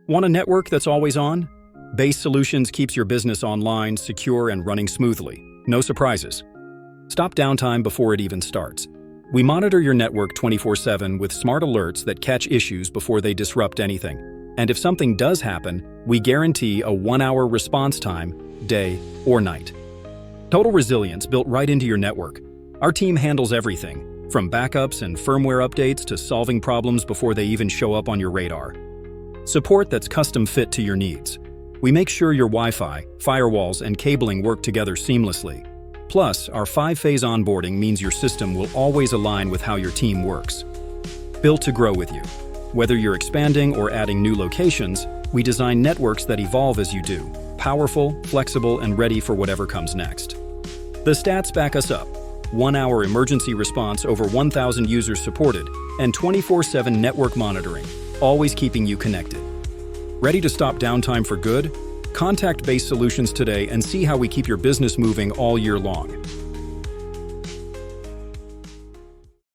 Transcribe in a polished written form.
Want a network that's always on? Base Solutions keeps your business online, secure, and running smoothly. No surprises. Stop downtime before it even starts. We monitor your network 24/7 with smart alerts that catch issues before they disrupt anything. And if something does happen, we guarantee a 1-hour response time, day or night. Total resilience built right into your network. Our team handles everything, from backups and firmware updates to solving problems before they even show up on your radar. Support that's custom fit to your needs. We make sure your Wi-Fi, firewalls, and cabling work together seamlessly. Plus, our 5-phase onboarding means your system will always align with how your team works. Built to grow with you. Whether you're expanding or adding new locations, we design networks that evolve as you do, powerful, flexible, and ready for whatever comes next. The stats back us up. 1-hour emergency response, over 1,000 users supported, and 24/7 network monitoring, always keeping you connected. Ready to stop downtime for good? Contact Base Solutions today and see how we keep your business moving all year long.